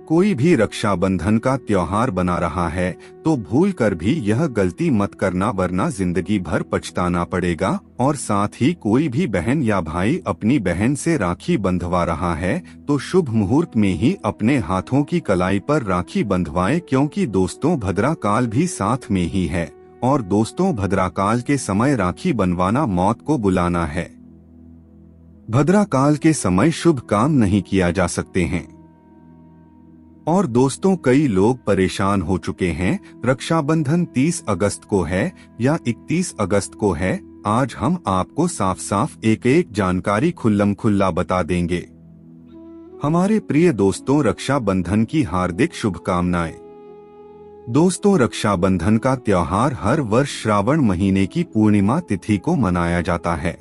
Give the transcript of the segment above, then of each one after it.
कोई भी रक्षाबंधन का त्योहार बना रहा है तो भूल कर भी यह गलती मत करना, वरना जिंदगी भर पछताना पड़ेगा। और साथ ही कोई भी बहन या भाई अपनी बहन से राखी बंधवा रहा है तो शुभ मुहूर्त में ही अपने हाथों की कलाई पर राखी बंधवाएं, क्योंकि दोस्तों भद्रा काल भी साथ में ही है और दोस्तों भद्रा काल के समय राखी बनवाना मौत को बुलाना है। भद्रा काल के समय शुभ काम नहीं किया जा सकते हैं। और दोस्तों कई लोग परेशान हो चुके हैं, रक्षाबंधन 30 अगस्त को है या 31 अगस्त को है। आज हम आपको साफ साफ एक एक जानकारी खुल्लम खुल्ला बता देंगे। हमारे प्रिय दोस्तों, रक्षाबंधन की हार्दिक शुभकामनाएं। दोस्तों, रक्षाबंधन का त्योहार हर वर्ष श्रावण महीने की पूर्णिमा तिथि को मनाया जाता है।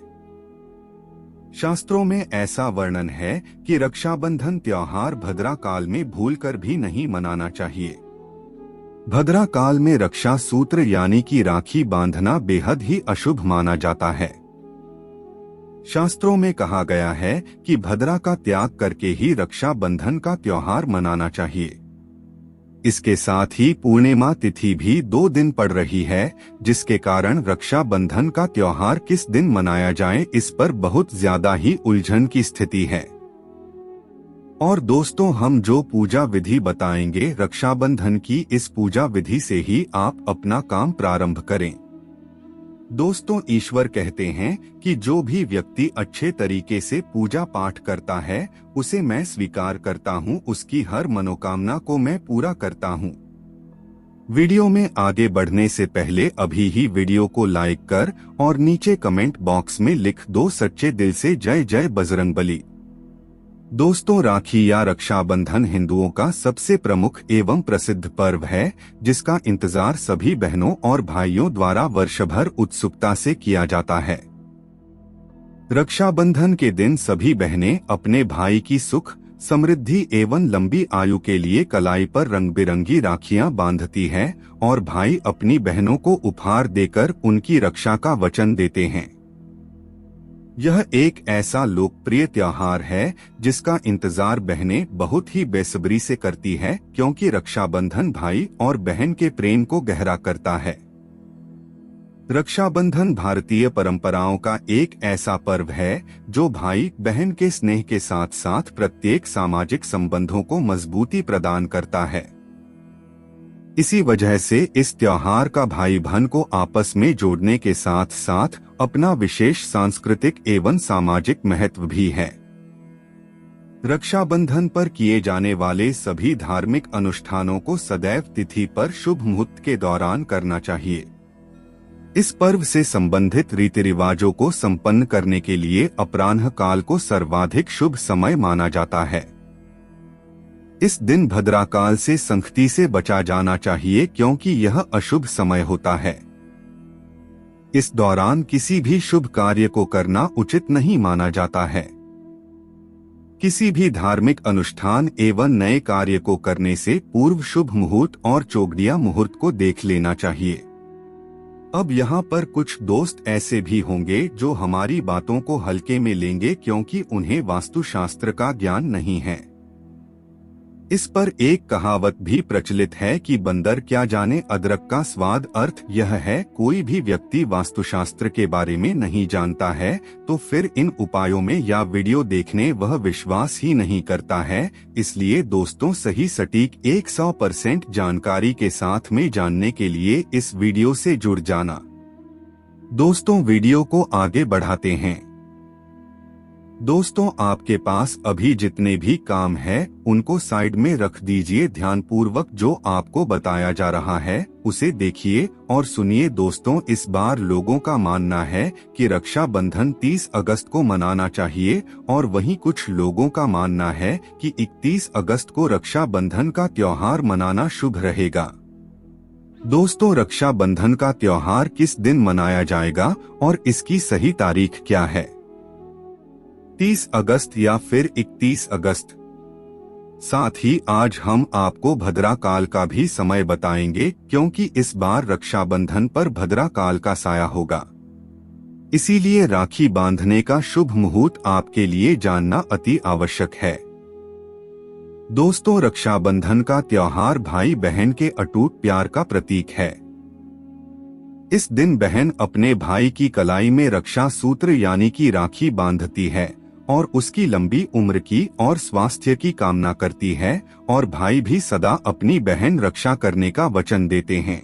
शास्त्रों में ऐसा वर्णन है कि रक्षाबंधन त्योहार भद्रा काल में भूलकर भी नहीं मनाना चाहिए। भद्रा काल में रक्षा सूत्र यानी कि राखी बांधना बेहद ही अशुभ माना जाता है। शास्त्रों में कहा गया है कि भद्रा का त्याग करके ही रक्षाबंधन का त्योहार मनाना चाहिए। इसके साथ ही पूर्णिमा तिथि भी 2 दिन पड़ रही है, जिसके कारण रक्षाबंधन का त्योहार किस दिन मनाया जाए इस पर बहुत ज्यादा ही उलझन की स्थिति है। और दोस्तों, हम जो पूजा विधि बताएंगे रक्षाबंधन की, इस पूजा विधि से ही आप अपना काम प्रारंभ करें। दोस्तों, ईश्वर कहते हैं कि जो भी व्यक्ति अच्छे तरीके से पूजा पाठ करता है उसे मैं स्वीकार करता हूं, उसकी हर मनोकामना को मैं पूरा करता हूं। वीडियो में आगे बढ़ने से पहले अभी ही वीडियो को लाइक कर और नीचे कमेंट बॉक्स में लिख दो सच्चे दिल से जय जय बजरंगबली। दोस्तों, राखी या रक्षाबंधन हिंदुओं का सबसे प्रमुख एवं प्रसिद्ध पर्व है, जिसका इंतजार सभी बहनों और भाइयों द्वारा वर्षभर उत्सुकता से किया जाता है। रक्षाबंधन के दिन सभी बहनें अपने भाई की सुख, समृद्धि एवं लंबी आयु के लिए कलाई पर रंग बिरंगी राखियां बांधती हैं और भाई अपनी बहनों को उपहार देकर उनकी रक्षा का वचन देते हैं। यह एक ऐसा लोकप्रिय त्योहार है जिसका इंतजार बहनें बहुत ही बेसब्री से करती है, क्योंकि रक्षाबंधन भाई और बहन के प्रेम को गहरा करता है। रक्षाबंधन भारतीय परंपराओं का एक ऐसा पर्व है जो भाई बहन के स्नेह के साथ साथ प्रत्येक सामाजिक संबंधों को मजबूती प्रदान करता है। इसी वजह से इस त्योहार का भाई बहन को आपस में जोड़ने के साथ साथ अपना विशेष सांस्कृतिक एवं सामाजिक महत्व भी है। रक्षाबंधन पर किए जाने वाले सभी धार्मिक अनुष्ठानों को सदैव तिथि पर शुभ मुहूर्त के दौरान करना चाहिए। इस पर्व से संबंधित रीति रिवाजों को संपन्न करने के लिए अपराह्न काल को सर्वाधिक शुभ समय माना जाता है। इस दिन भद्रा काल से संगति से बचा जाना चाहिए, क्योंकि यह अशुभ समय होता है। इस दौरान किसी भी शुभ कार्य को करना उचित नहीं माना जाता है। किसी भी धार्मिक अनुष्ठान एवं नए कार्य को करने से पूर्व शुभ मुहूर्त और चौगडिया मुहूर्त को देख लेना चाहिए। अब यहाँ पर कुछ दोस्त ऐसे भी होंगे जो हमारी बातों को हल्के में लेंगे, क्योंकि उन्हें वास्तुशास्त्र का ज्ञान नहीं है। इस पर एक कहावत भी प्रचलित है कि बंदर क्या जाने अदरक का स्वाद। अर्थ यह है, कोई भी व्यक्ति वास्तुशास्त्र के बारे में नहीं जानता है तो फिर इन उपायों में या वीडियो देखने वह विश्वास ही नहीं करता है। इसलिए दोस्तों, सही सटीक 100% जानकारी के साथ में जानने के लिए इस वीडियो से जुड़ जाना। दोस्तों, वीडियो को आगे बढ़ाते हैं। दोस्तों, आपके पास अभी जितने भी काम है उनको साइड में रख दीजिए। ध्यानपूर्वक जो आपको बताया जा रहा है उसे देखिए और सुनिए। दोस्तों, इस बार लोगों का मानना है कि रक्षाबंधन 30 अगस्त को मनाना चाहिए और वहीं कुछ लोगों का मानना है कि 31 अगस्त को रक्षाबंधन का त्योहार मनाना शुभ रहेगा। दोस्तों, रक्षाबंधन का त्योहार किस दिन मनाया जाएगा और इसकी सही तारीख क्या है? 30 अगस्त या फिर 31 अगस्त। साथ ही आज हम आपको भद्रा काल का भी समय बताएंगे, क्योंकि इस बार रक्षाबंधन पर भद्रा काल का साया होगा। इसीलिए राखी बांधने का शुभ मुहूर्त आपके लिए जानना अति आवश्यक है। दोस्तों, रक्षाबंधन का त्योहार भाई बहन के अटूट प्यार का प्रतीक है। इस दिन बहन अपने भाई की कलाई में रक्षा सूत्र यानी कि राखी बांधती है और उसकी लंबी उम्र की और स्वास्थ्य की कामना करती है, और भाई भी सदा अपनी बहन रक्षा करने का वचन देते हैं।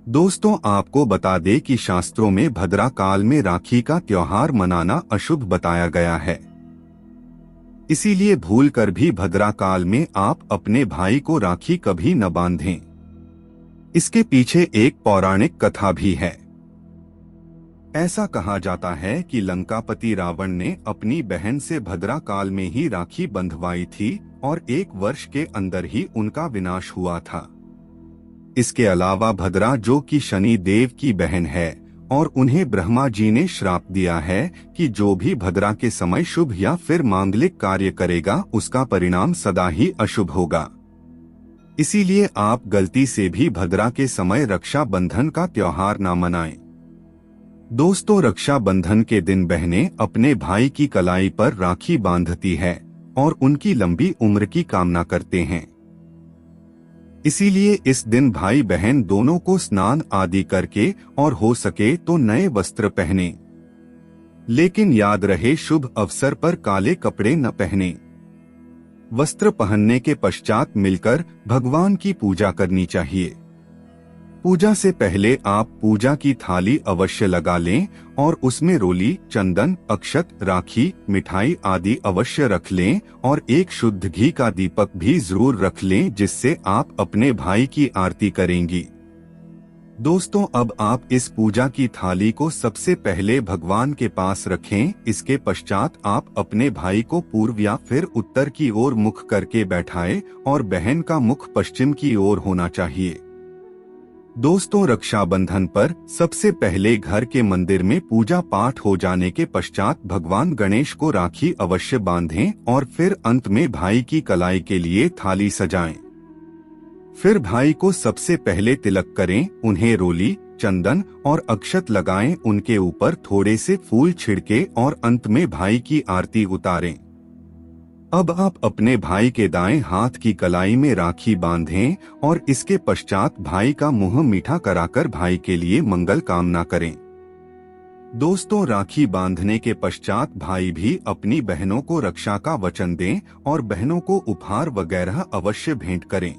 दोस्तों, आपको बता दें कि शास्त्रों में भद्रा काल में राखी का त्योहार मनाना अशुभ बताया गया है। इसीलिए भूलकर भी भद्रा काल में आप अपने भाई को राखी कभी न बांधें। इसके पीछे एक पौराणिक कथा भी है। ऐसा कहा जाता है कि लंकापति रावण ने अपनी बहन से भद्रा काल में ही राखी बंधवाई थी और 1 वर्ष के अंदर ही उनका विनाश हुआ था। इसके अलावा भद्रा, जो कि शनि देव की बहन है, और उन्हें ब्रह्मा जी ने श्राप दिया है कि जो भी भद्रा के समय शुभ या फिर मांगलिक कार्य करेगा उसका परिणाम सदा ही अशुभ होगा। इसीलिए आप गलती से भी भद्रा के समय रक्षा बंधन का त्योहार न मनाएं। दोस्तों, रक्षा बंधन के दिन बहनें अपने भाई की कलाई पर राखी बांधती है और उनकी लंबी उम्र की कामना करते हैं। इसीलिए इस दिन भाई बहन दोनों को स्नान आदि करके और हो सके तो नए वस्त्र पहने, लेकिन याद रहे शुभ अवसर पर काले कपड़े न पहने। वस्त्र पहनने के पश्चात मिलकर भगवान की पूजा करनी चाहिए। पूजा से पहले आप पूजा की थाली अवश्य लगा लें और उसमें रोली, चंदन, अक्षत, राखी, मिठाई आदि अवश्य रख लें और एक शुद्ध घी का दीपक भी जरूर रख लें, जिससे आप अपने भाई की आरती करेंगी। दोस्तों, अब आप इस पूजा की थाली को सबसे पहले भगवान के पास रखें। इसके पश्चात आप अपने भाई को पूर्व या फिर उत्तर की ओर मुख करके बैठाएं और बहन का मुख पश्चिम की ओर होना चाहिए। दोस्तों, रक्षाबंधन पर सबसे पहले घर के मंदिर में पूजा पाठ हो जाने के पश्चात भगवान गणेश को राखी अवश्य बांधें और फिर अंत में भाई की कलाई के लिए थाली सजाएं। फिर भाई को सबसे पहले तिलक करें, उन्हें रोली, चंदन और अक्षत लगाएं, उनके ऊपर थोड़े से फूल छिड़के और अंत में भाई की आरती उतारें। अब आप अपने भाई के दाएं हाथ की कलाई में राखी बांधें और इसके पश्चात भाई का मुंह मीठा कराकर भाई के लिए मंगल कामना करें। दोस्तों, राखी बांधने के पश्चात भाई भी अपनी बहनों को रक्षा का वचन दें और बहनों को उपहार वगैरह अवश्य भेंट करें।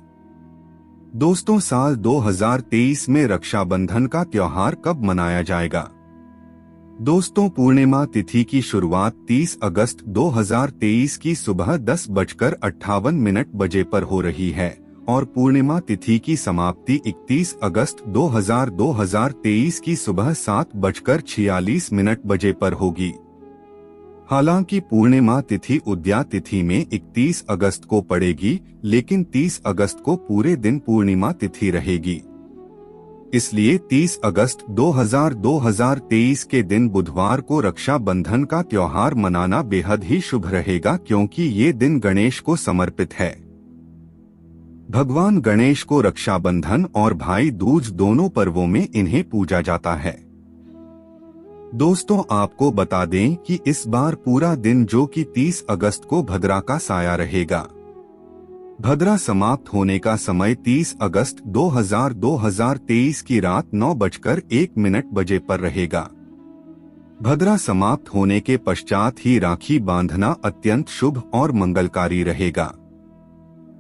दोस्तों, साल 2023 में रक्षाबंधन का त्योहार कब मनाया जाएगा? दोस्तों, पूर्णिमा तिथि की शुरुआत 30 अगस्त 2023 की सुबह 10:58 बजे पर हो रही है और पूर्णिमा तिथि की समाप्ति 31 अगस्त 2023 की सुबह 7:46 बजे पर होगी। हालांकि पूर्णिमा तिथि उद्या तिथि में 31 अगस्त को पड़ेगी, लेकिन 30 अगस्त को पूरे दिन पूर्णिमा तिथि रहेगी। इसलिए 30 अगस्त 2023 के दिन बुधवार को रक्षाबंधन का त्योहार मनाना बेहद ही शुभ रहेगा, क्योंकि ये दिन गणेश को समर्पित है। भगवान गणेश को रक्षाबंधन और भाई दूज दोनों पर्वों में इन्हें पूजा जाता है। दोस्तों, आपको बता दें कि इस बार पूरा दिन, जो कि 30 अगस्त को भद्रा का साया रहेगा। भद्रा समाप्त होने का समय 30 अगस्त 2023 की रात 9:01 बजे पर रहेगा। भद्रा समाप्त होने के पश्चात ही राखी बांधना अत्यंत शुभ और मंगलकारी रहेगा।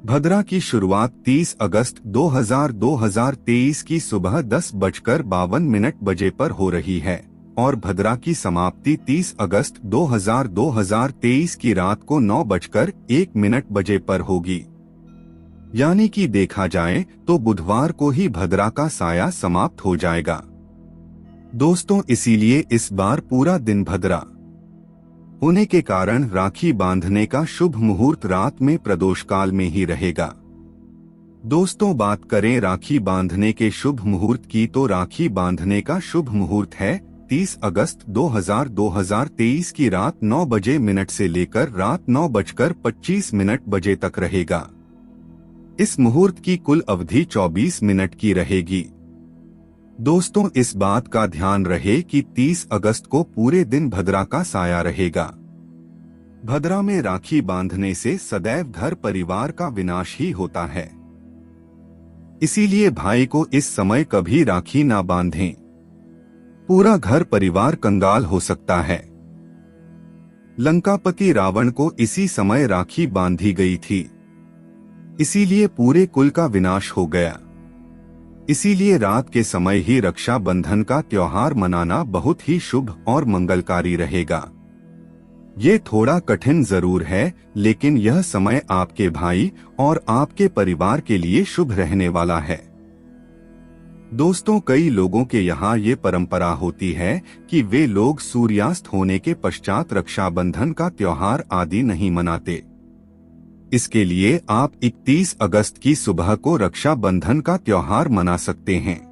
भद्रा की शुरुआत 30 अगस्त 2023 की सुबह 10:52 बजे पर हो रही है और भद्रा की समाप्ति 30 अगस्त 2023 की रात को 9:01 बजे पर होगी। यानी कि देखा जाए तो बुधवार को ही भद्रा का साया समाप्त हो जाएगा। दोस्तों, इसीलिए इस बार पूरा दिन भद्रा होने के कारण राखी बांधने का शुभ मुहूर्त रात में प्रदोष काल में ही रहेगा। दोस्तों, बात करें राखी बांधने के शुभ मुहूर्त की, तो राखी बांधने का शुभ मुहूर्त है 30 अगस्त 2023 की रात 9 से लेकर रात 9:25 बजे तक रहेगा। इस मुहूर्त की कुल अवधि 24 मिनट की रहेगी। दोस्तों, इस बात का ध्यान रहे कि 30 अगस्त को पूरे दिन भद्रा का साया रहेगा। भद्रा में राखी बांधने से सदैव घर परिवार का विनाश ही होता है। इसीलिए भाई को इस समय कभी राखी ना बांधें। पूरा घर परिवार कंगाल हो सकता है। लंकापति रावण को इसी समय राखी बांधी गई थी, इसीलिए पूरे कुल का विनाश हो गया। इसीलिए रात के समय ही रक्षाबंधन का त्योहार मनाना बहुत ही शुभ और मंगलकारी रहेगा। ये थोड़ा कठिन जरूर है, लेकिन यह समय आपके भाई और आपके परिवार के लिए शुभ रहने वाला है। दोस्तों, कई लोगों के यहाँ ये परंपरा होती है कि वे लोग सूर्यास्त होने के पश्चात रक्षाबंधन का त्योहार आदि नहीं मनाते। इसके लिए आप 31 अगस्त की सुबह को रक्षाबंधन का त्योहार मना सकते हैं।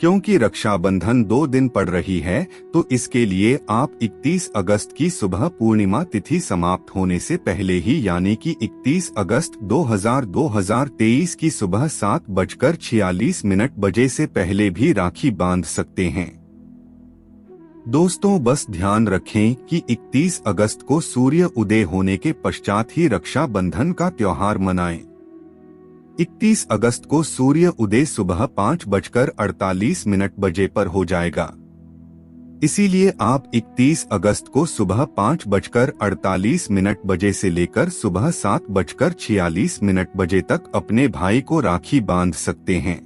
क्योंकि रक्षाबंधन 2 दिन पड़ रही है, तो इसके लिए आप 31 अगस्त की सुबह पूर्णिमा तिथि समाप्त होने से पहले ही, यानी कि 31 अगस्त 2023 की सुबह 7:46 बजे से पहले भी राखी बांध सकते हैं। दोस्तों, बस ध्यान रखें कि 31 अगस्त को सूर्य उदय होने के पश्चात ही रक्षाबंधन का त्योहार मनाएं। 31 अगस्त को सूर्य उदय सुबह 5:48 बजे पर हो जाएगा। इसीलिए आप 31 अगस्त को सुबह 5:48 बजे से लेकर सुबह 7:46 बजे तक अपने भाई को राखी बांध सकते हैं।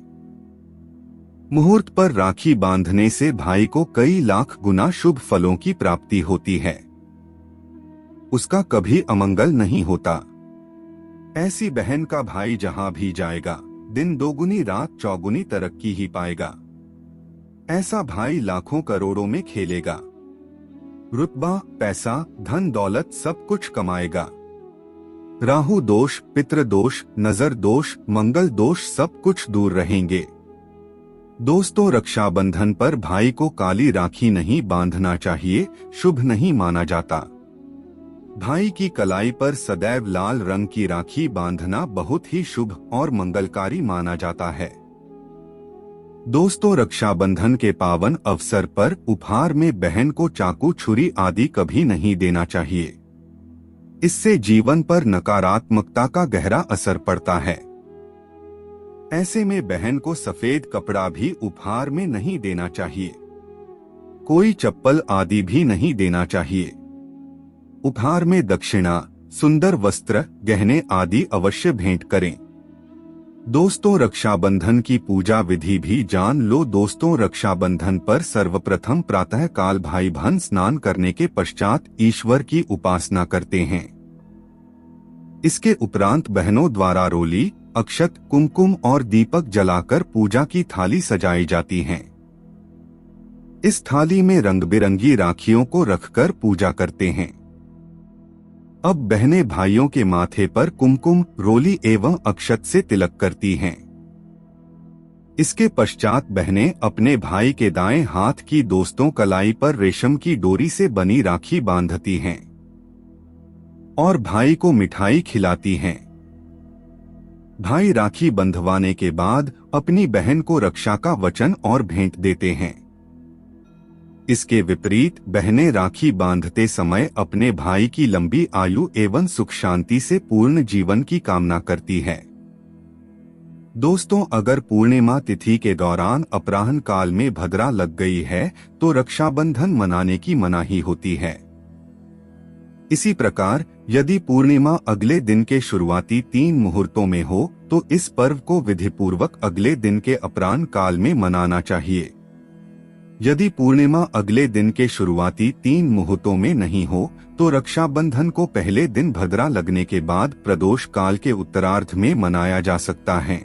मुहूर्त पर राखी बांधने से भाई को कई लाख गुना शुभ फलों की प्राप्ति होती है। उसका कभी अमंगल नहीं होता। ऐसी बहन का भाई जहां भी जाएगा, दिन दोगुनी रात चौगुनी तरक्की ही पाएगा। ऐसा भाई लाखों करोड़ों में खेलेगा। रुतबा, पैसा, धन दौलत सब कुछ कमाएगा। राहु दोष, पितृ दोष, नजर दोष, मंगल दोष सब कुछ दूर रहेंगे। दोस्तों, रक्षाबंधन पर भाई को काली राखी नहीं बांधना चाहिए, शुभ नहीं माना जाता। भाई की कलाई पर सदैव लाल रंग की राखी बांधना बहुत ही शुभ और मंगलकारी माना जाता है। दोस्तों, रक्षाबंधन के पावन अवसर पर उपहार में बहन को चाकू, छुरी आदि कभी नहीं देना चाहिए। इससे जीवन पर नकारात्मकता का गहरा असर पड़ता है। ऐसे में बहन को सफेद कपड़ा भी उपहार में नहीं देना चाहिए। कोई चप्पल आदि भी नहीं देना चाहिए। उपहार में दक्षिणा, सुंदर वस्त्र, गहने आदि अवश्य भेंट करें। दोस्तों, रक्षाबंधन की पूजा विधि भी जान लो। दोस्तों, रक्षाबंधन पर सर्वप्रथम प्रातः काल भाई बहन स्नान करने के पश्चात ईश्वर की उपासना करते हैं। इसके उपरांत बहनों द्वारा रोली, अक्षत, कुमकुम और दीपक जलाकर पूजा की थाली सजाई जाती हैं। इस थाली में रंग बिरंगी राखियों को रखकर पूजा करते हैं। अब बहनें भाइयों के माथे पर कुमकुम, रोली एवं अक्षत से तिलक करती हैं। इसके पश्चात बहनें अपने भाई के दाएं हाथ की दोस्तों कलाई पर रेशम की डोरी से बनी राखी बांधती हैं और भाई को मिठाई खिलाती हैं। भाई राखी बंधवाने के बाद अपनी बहन को रक्षा का वचन और भेंट देते हैं। इसके विपरीत बहनें राखी बांधते समय अपने भाई की लंबी आयु एवं सुख शांति से पूर्ण जीवन की कामना करती है। दोस्तों, अगर पूर्णिमा तिथि के दौरान अपराह्न काल में भद्रा लग गई है तो रक्षाबंधन मनाने की मनाही होती है। इसी प्रकार यदि पूर्णिमा अगले दिन के शुरुआती 3 मुहूर्तों में हो तो इस पर्व को विधिपूर्वक अगले दिन के अपराह्न काल में मनाना चाहिए। यदि पूर्णिमा अगले दिन के शुरुआती 3 मुहूर्तों में नहीं हो तो रक्षाबंधन को पहले दिन भद्रा लगने के बाद प्रदोष काल के उत्तरार्ध में मनाया जा सकता है।